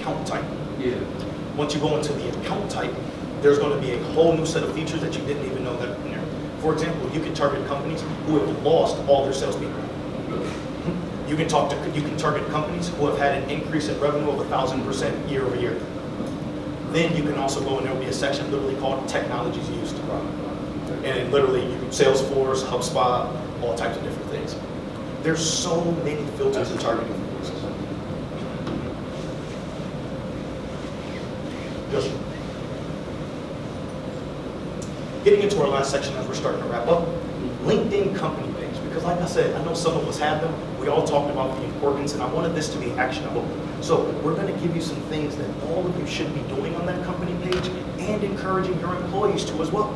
account type. Yeah. Once you go into the account type, there's going to be a whole new set of features that you didn't even know that were in there. For example, you can target companies who have lost all their salespeople. You can target companies who have had an increase in revenue of 1,000% year over year. Then you can also go and there will be a section literally called technologies used. And literally, you can Salesforce, HubSpot, all types of different things. There's so many filters and targeting features. Just getting into our last section as we're starting to wrap up, LinkedIn company page. Because like I said, I know some of us have them. We all talked about the importance, and I wanted this to be actionable. So we're going to give you some things that all of you should be doing on that company page and encouraging your employees to as well.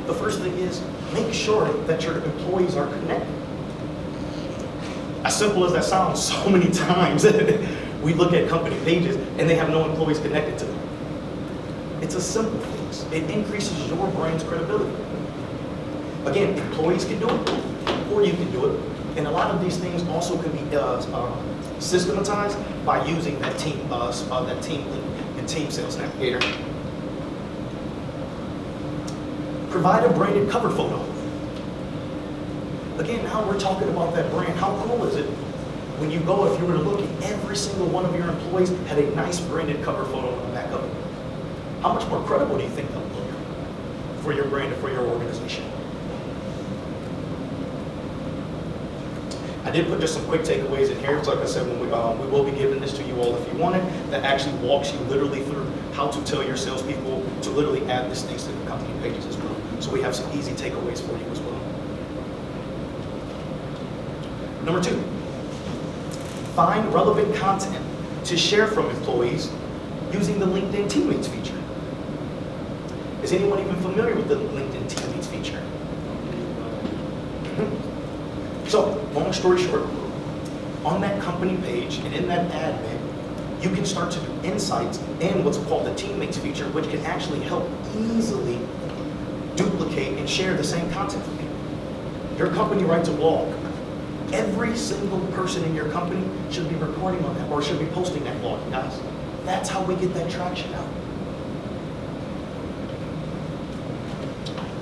The first thing is, make sure that your employees are connected. As simple as that sounds, so many times we look at company pages and they have no employees connected to them. It's a simple fix. It increases your brand's credibility. Again, employees can do it, or you can do it. And a lot of these things also can be systematized by using that team link and team sales navigator. Provide a branded cover photo. Again, now we're talking about that brand. How cool is it when you go, if you were to look at every single one of your employees had a nice branded cover photo on the back of it? How much more credible do you think that would look for your brand and for your organization? I did put just some quick takeaways in here. So like I said, when we will be giving this to you all if you want it. That actually walks you literally through how to tell your salespeople to literally add these things to the company pages as well. So we have some easy takeaways for you as well. Number 2, find relevant content to share from employees using the LinkedIn Teammates feature. Is anyone even familiar with the LinkedIn Teammates feature? So, long story short, on that company page and in that admin, you can start to do insights and what's called the Teammates feature, which can actually help easily duplicate and share the same content for people. Your company writes a blog. Every single person in your company should be recording on that or should be posting that blog, guys. That's how we get that traction out.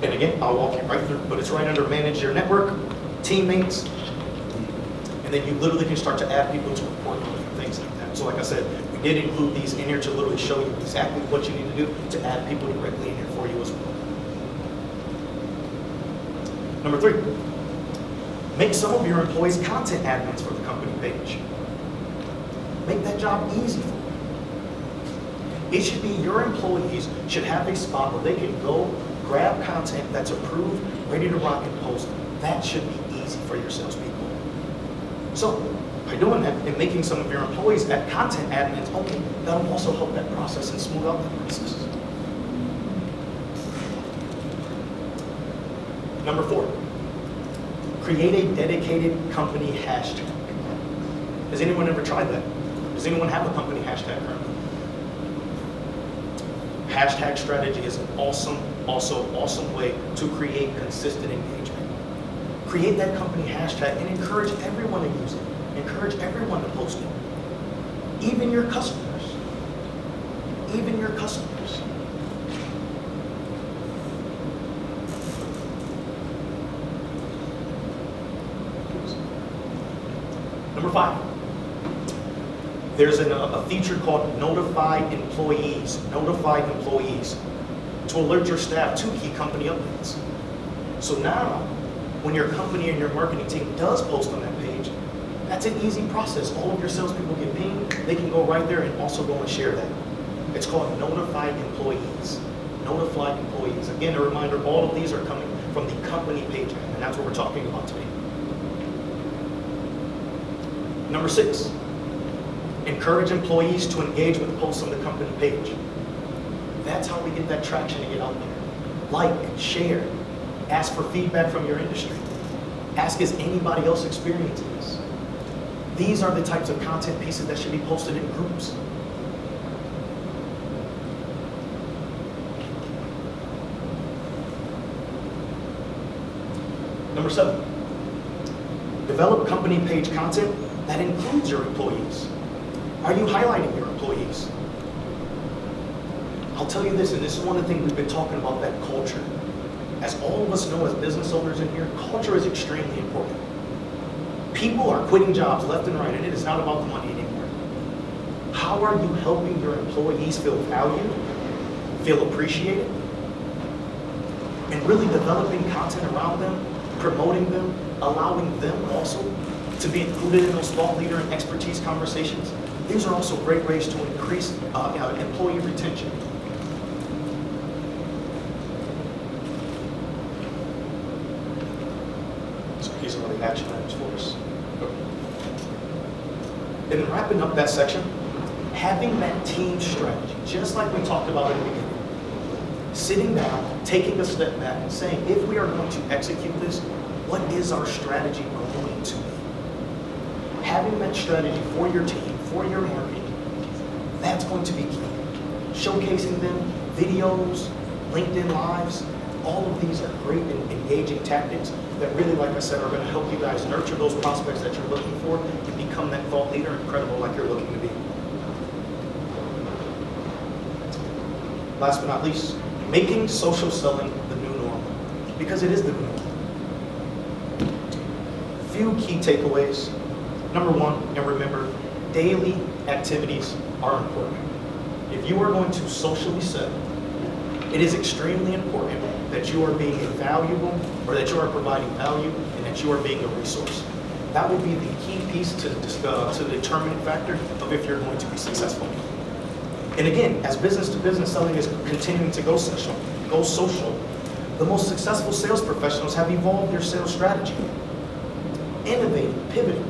And again, I'll walk you right through, but it's right under Manage Your Network, Teammates, and then you literally can start to add people to report on different things like that. So like I said, we did include these in here to literally show you exactly what you need to do to add people directly in here for you as well. Number 3, make some of your employees content admins for the company page. Make that job easy for them. It should be your employees should have a spot where they can go grab content that's approved, ready to rock and post. That should be easy for your salespeople. So by doing that and making some of your employees at content admins, okay, that'll also help that process and smooth out that process. Number 4, create a dedicated company hashtag. Has anyone ever tried that? Does anyone have a company hashtag currently? Hashtag strategy is an awesome way to create consistent engagement. Create that company hashtag and encourage everyone to use it. Encourage everyone to post it. Even your customers. Even your customers. Number 5. There's a feature called Notify Employees. Notify Employees to alert your staff to key company updates. So now, when your company and your marketing team does post on that page, that's an easy process. All of your salespeople get pinged. They can go right there and also go and share that. It's called Notify Employees. Notify Employees. Again, a reminder, all of these are coming from the company page, and that's what we're talking about today. Number 6. Encourage employees to engage with posts on the company page. That's how we get that traction to get out there. Like, share, ask for feedback from your industry. Ask, is anybody else experiencing this? These are the types of content pieces that should be posted in groups. Number 7, develop company page content that includes your employees. Are you highlighting your employees? I'll tell you this, and this is one of the things we've been talking about, that culture. As all of us know as business owners in here, culture is extremely important. People are quitting jobs left and right, and it is not about the money anymore. How are you helping your employees feel valued, feel appreciated, and really developing content around them, promoting them, allowing them also to be included in those thought leader and expertise conversations? These are also great ways to increase employee retention. So here's some of the action items for us. And then wrapping up that section, having that team strategy, just like we talked about in the beginning. Sitting down, taking a step back and saying, if we are going to execute this, what is our strategy going to be? Having that strategy for your team, for your marketing, that's going to be key. Showcasing them, videos, LinkedIn Lives, all of these are great and engaging tactics that really, like I said, are going to help you guys nurture those prospects that you're looking for and become that thought leader and credible like you're looking to be. Last but not least, making social selling the new normal, because it is the new normal. Few key takeaways. Number one, and remember, daily activities are important. If you are going to socially sell, it is extremely important that you are being valuable, or that you are providing value, and that you are being a resource. That will be the key piece to the determining factor of if you're going to be successful. And again, as business-to-business selling is continuing to go social, the most successful sales professionals have evolved their sales strategy, innovating, pivoting.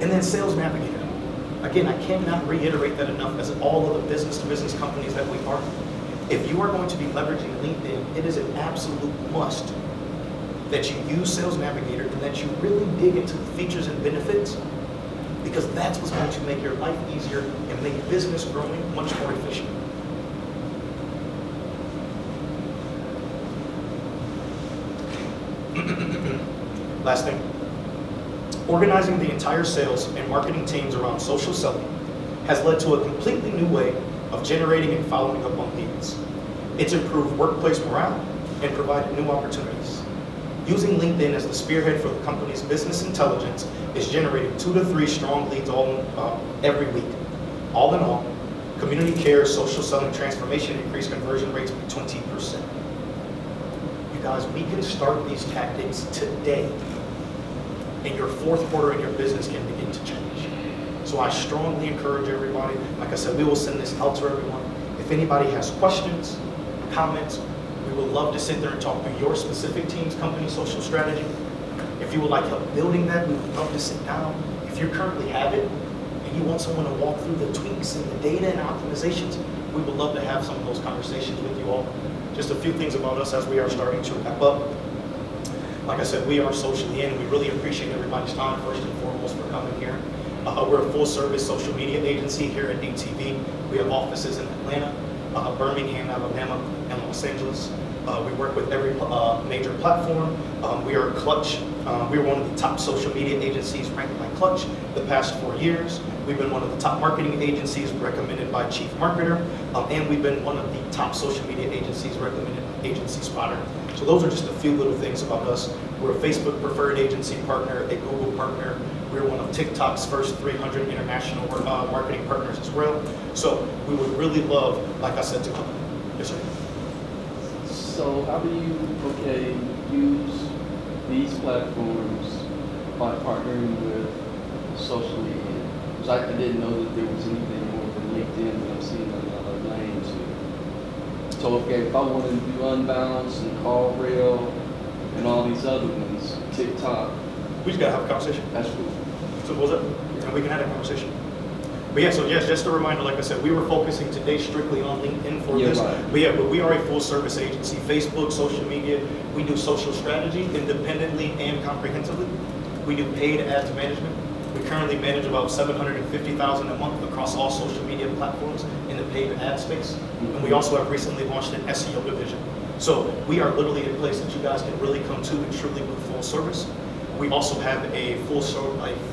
And then Sales Navigator. Again, I cannot reiterate that enough, as all of the business-to-business companies that we are. If you are going to be leveraging LinkedIn, it is an absolute must that you use Sales Navigator and that you really dig into the features and benefits, because that's what's going to make your life easier and make business growing much more efficient. Last thing, organizing the entire sales and marketing teams around social selling has led to a completely new way of generating and following up on leads. It's improved workplace morale and provided new opportunities. Using LinkedIn as the spearhead for the company's business intelligence is generating 2 to 3 strong leads every week. All in all, Community Care's social selling transformation increased conversion rates by 20%. You guys, we can start these tactics today, and your fourth quarter in your business can begin to change. So I strongly encourage everybody. Like I said, we will send this out to everyone. If anybody has questions, comments, we would love to sit there and talk through your specific team's company social strategy. If you would like help building that, we would love to sit down. If you currently have it and you want someone to walk through the tweaks and the data and optimizations, we would love to have some of those conversations with you all. Just a few things about us as we are starting to wrap up. Like I said, we are socially in, and we really appreciate everybody's time, first and foremost, for coming here. We're a full-service social media agency here at DTV. We have offices in Atlanta, Birmingham, Alabama, and Los Angeles. We work with every major platform. We are Clutch. We're one of the top social media agencies ranked by Clutch the past 4 years. We've been one of the top marketing agencies recommended by Chief Marketer, and we've been one of the top social media agencies recommended by Agency Spotter. So those are just a few little things about us. We're a Facebook preferred agency partner, a Google partner. We're one of TikTok's first 300 international marketing partners as well. So we would really love, like I said, to come. Yes, sir. So how do you, use these platforms by partnering with social media? Because I didn't know that there was anything more than LinkedIn that I'm seeing a lot of names here. So if I wanted to do Unbounce and Call Rail and all these other ones, TikTok. We just gotta have a conversation. That's cool. So what was it? And we can have that conversation. But yeah, so yes, just a reminder, like I said, we were focusing today strictly on LinkedIn for this. Right. But we are a full service agency, Facebook, social media. We do social strategy independently and comprehensively. We do paid ads management. We currently manage about $750,000 a month across all social media platforms in the paid ad space. And we also have recently launched an SEO division. So we are literally a place that you guys can really come to and truly move full service. We also have a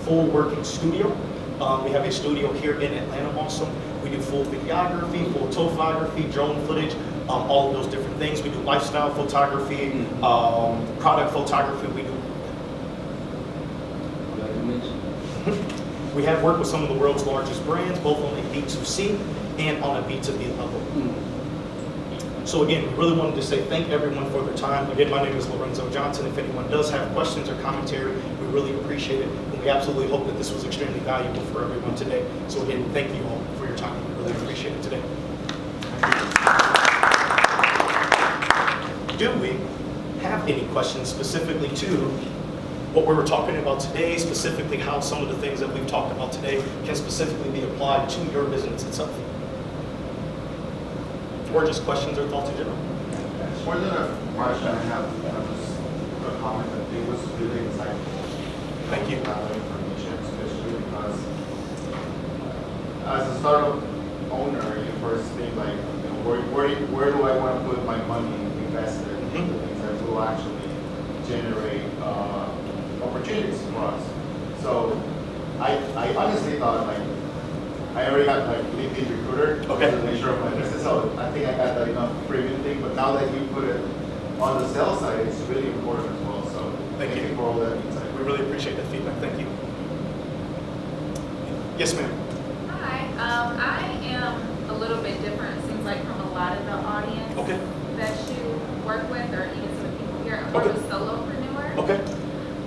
full working studio We have a studio here in Atlanta also. We do full videography, full photography, drone footage, all of those different things. We do lifestyle photography, product photography. We do. Glad you mentioned. We have worked with some of the world's largest brands, both on a B2C and on a B2B level. So again, we really wanted to say thank everyone for their time. Again, my name is Lorenzo Johnson. If anyone does have questions or commentary, we really appreciate it. And we absolutely hope that this was extremely valuable for everyone today. So again, thank you all for your time. We really appreciate it today. Do we have any questions specifically to what we were talking about today, specifically how some of the things that we've talked about today can specifically be applied to your business itself? Or just questions or thoughts in general? More than a question, I have just a comment that it was really insightful. Thank you. A lot of information, especially because as a startup owner, you first think like, you know, where do I want to put my money invested in the things that will actually generate opportunities for us. So I honestly thought like, I already got like LinkedIn Recruiter Okay. to the nature of my business, so I think I got that enough premium thing. But now that you put it on the sales side, it's really important as well. So Thank you for all that insight. We really appreciate that feedback. Thank you. Yes, ma'am. Hi, I am a little bit different, it seems like, from a lot of the audience Okay. that you work with, or even some of the people here. I'm Okay. a solopreneur. Okay.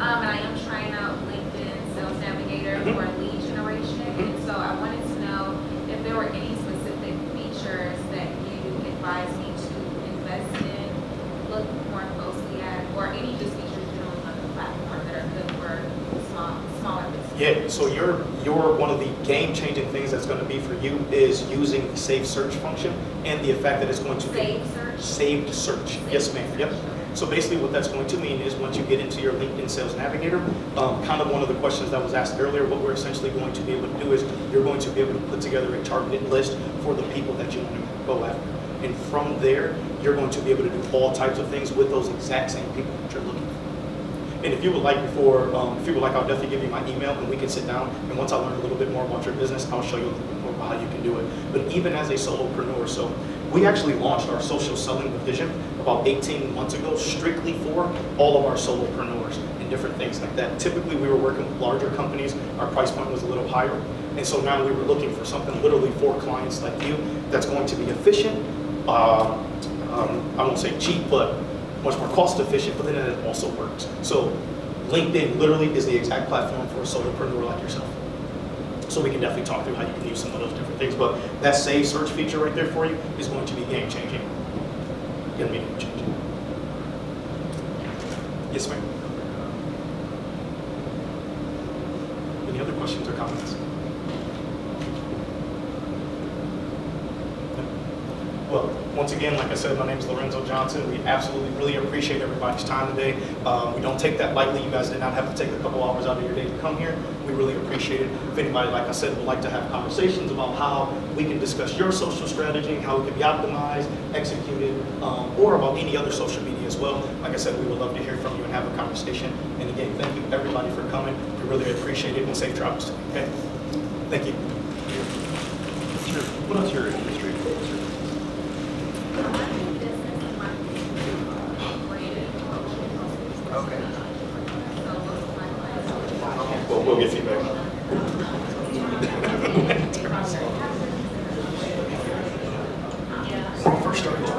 And I am trying out LinkedIn Sales Navigator Mhm. for lead generation. Mhm. And so I wanted to know if there were any specific features that you advise me to invest in, look more closely at, or any just features generally on the platform that are good for smaller businesses. Yeah, so you're one of the game-changing things that's going to be for you is using the saved search function and the effect that it's going to be. Save search? Saved search. Yes, ma'am. Yep. So basically what that's going to mean is once you get into your LinkedIn Sales Navigator, kind of one of the questions that was asked earlier, what we're essentially going to be able to do is you're going to be able to put together a targeted list for the people that you want to go after. And from there, you're going to be able to do all types of things with those exact same people that you're looking for. And if you would like I'll definitely give you my email and we can sit down. And once I learn a little bit more about your business, I'll show you a little bit more about how you can do it. But even as a solopreneur, so we actually launched our social selling division about 18 months ago, strictly for all of our solopreneurs and different things like that. Typically, we were working with larger companies. Our price point was a little higher. And so now we were looking for something literally for clients like you that's going to be efficient. I won't say cheap, but much more cost efficient, but then it also works. So LinkedIn literally is the exact platform for a solopreneur like yourself. So we can definitely talk through how you can use some of those different things. But that save search feature right there for you is going to be game changing. Going to be game changing. Yes, ma'am. Any other questions or comments? Well, once again, like I said, my name is Lorenzo Johnson. We absolutely really appreciate everybody's time today. We don't take that lightly. You guys did not have to take a couple hours out of your day to come here. We really appreciate it. If anybody, like I said, would like to have conversations about how we can discuss your social strategy, how it can be optimized, executed, or about any other social media as well, like I said, we would love to hear from you and have a conversation. And again, thank you everybody for coming. We really appreciate it, and safe travels. Okay? Thank you. What's your industry? Okay. We'll get feedback. When I first started, So I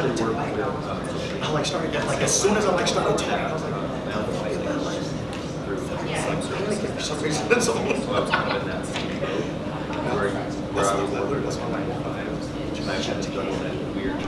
actually work with I like started like as soon as I started talking, I was like, for some reason, that's all. so I was kind of in that same boat where I was That's my language. and I had to juggle that weird